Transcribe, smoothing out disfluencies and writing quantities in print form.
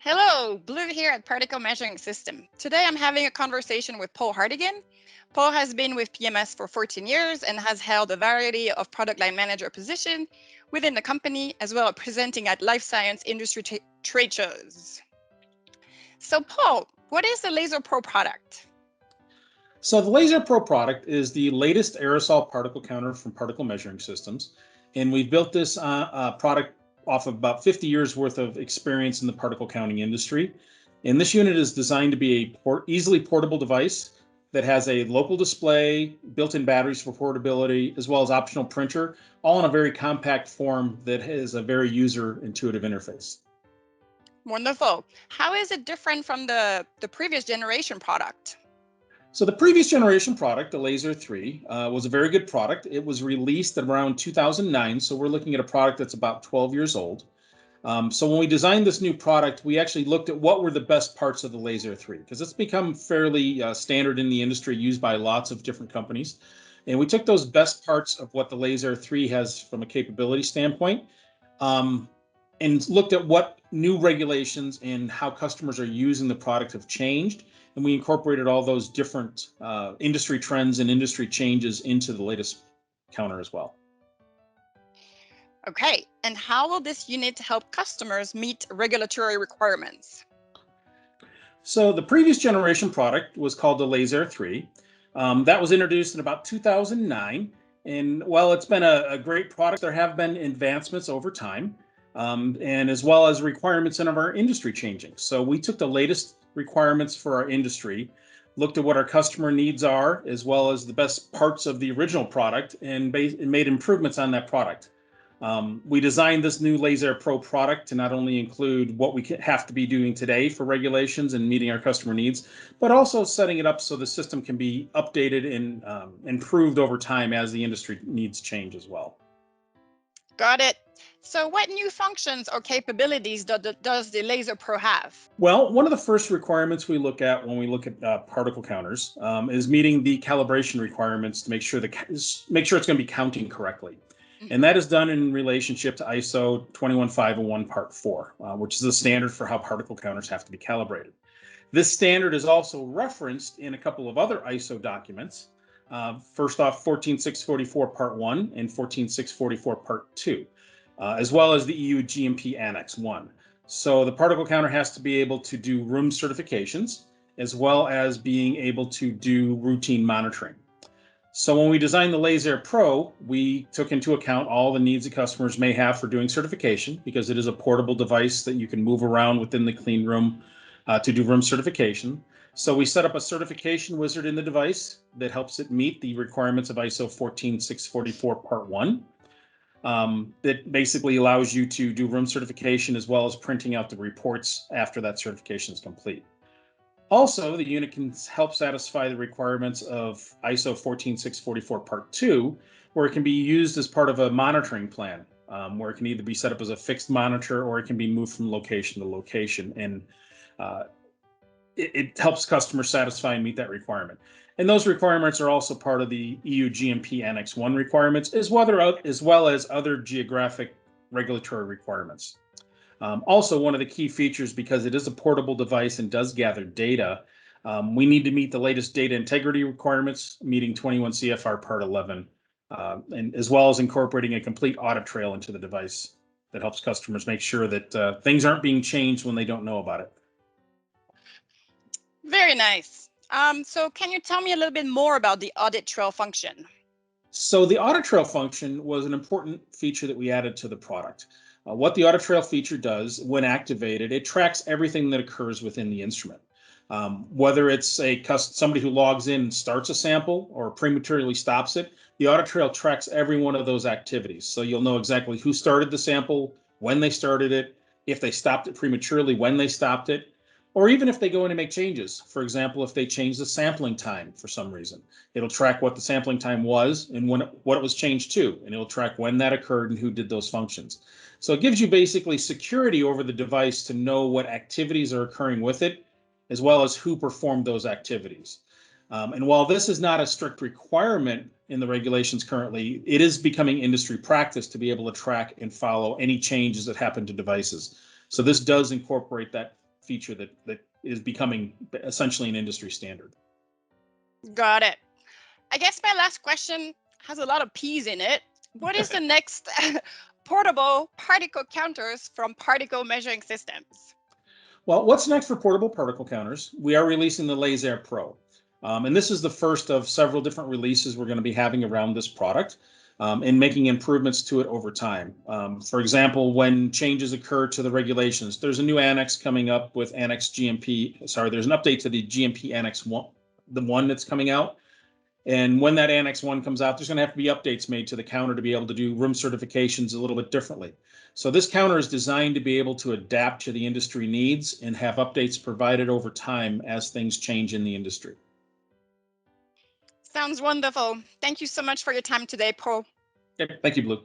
Hello, Blue here at Particle Measuring System. Today I'm having a conversation with Paul Hartigan. Paul has been with PMS for 14 years and has held a variety of product line manager positions within the company, as well as presenting at life science industry trade shows. So Paul, what is the Lasair Pro product? So the Lasair Pro product is the latest aerosol particle counter from Particle Measuring Systems. And we've built this product off of about 50 years worth of experience in the particle counting industry. And this unit is designed to be a easily portable device that has a local display, built-in batteries for portability, as well as optional printer, all in a very compact form that has a very user-intuitive interface. Wonderful. How is it different from the previous generation product? So the previous generation product, the Lasair 3, was a very good product. It was released around 2009, so we're looking at a product that's about 12 years old. So when we designed this new product, we actually looked at what were the best parts of the Lasair 3, because it's become fairly standard in the industry, used by lots of different companies. And we took those best parts of what the Lasair 3 has from a capability standpoint, and looked at what new regulations and how customers are using the product have changed. And we incorporated all those different industry trends and industry changes into the latest counter as well. Okay, and how will this unit help customers meet regulatory requirements? So the previous generation product was called the Lasair 3. That was introduced in about 2009. And while it's been a great product, there have been advancements over time, and as well as requirements in our industry changing. So we took the latest requirements for our industry, looked at what our customer needs are, as well as the best parts of the original product, and made improvements on that product. We designed this new Lasair Pro product to not only include what we have to be doing today for regulations and meeting our customer needs, but also setting it up so the system can be updated and improved over time as the industry needs change as well. Got it. So what new functions or capabilities does the Lasair Pro have? Well, one of the first requirements we look at when we look at particle counters is meeting the calibration requirements to make sure it's going to be counting correctly. And that is done in relationship to ISO 21501 Part 4, which is the standard for how particle counters have to be calibrated. This standard is also referenced in a couple of other ISO documents. First off, 14644 Part 1 and 14644 Part 2, as well as the EU-GMP Annex 1. So the particle counter has to be able to do room certifications, as well as being able to do routine monitoring. So when we designed the Lasair Pro, we took into account all the needs that customers may have for doing certification, because it is a portable device that you can move around within the clean room to do room certification. So we set up a certification wizard in the device that helps it meet the requirements of ISO 14644 Part 1. That basically allows you to do room certification as well as printing out the reports after that certification is complete. Also, the unit can help satisfy the requirements of ISO 14644 Part 2, where it can be used as part of a monitoring plan, where it can either be set up as a fixed monitor or it can be moved from location to location. And it helps customers satisfy and meet that requirement. And those requirements are also part of the EU-GMP Annex 1 requirements, as well as other geographic regulatory requirements. Also, one of the key features, because it is a portable device and does gather data, we need to meet the latest data integrity requirements, meeting 21 CFR Part 11, and as well as incorporating a complete audit trail into the device that helps customers make sure that things aren't being changed when they don't know about it. Very nice. So can you tell me a little bit more about the audit trail function? So the audit trail function was an important feature that we added to the product. What the audit trail feature does, when activated, it tracks everything that occurs within the instrument. Whether it's somebody who logs in and starts a sample or prematurely stops it, the audit trail tracks every one of those activities. So you'll know exactly who started the sample, when they started it, if they stopped it prematurely, when they stopped it, or even if they go in and make changes. For example, if they change the sampling time for some reason, it'll track what the sampling time was and what it was changed to, and it'll track when that occurred and who did those functions. So it gives you basically security over the device to know what activities are occurring with it, as well as who performed those activities. And while this is not a strict requirement in the regulations currently, it is becoming industry practice to be able to track and follow any changes that happen to devices. So this does incorporate that feature that is becoming essentially an industry standard. Got it. I guess my last question has a lot of P's in it. What is the next portable particle counters from particle measuring systems? Well, what's next for portable particle counters? We are releasing the Lasair Pro. And this is the first of several different releases we're going to be having around this product, and making improvements to it over time. For example, when changes occur to the regulations, there's a new annex coming up with Annex GMP. Sorry, there's an update to the GMP Annex 1, the one that's coming out. And when that Annex 1 comes out, there's going to have to be updates made to the counter to be able to do room certifications a little bit differently. So this counter is designed to be able to adapt to the industry needs and have updates provided over time as things change in the industry. Sounds wonderful. Thank you so much for your time today, Paul. Okay, thank you, Blue.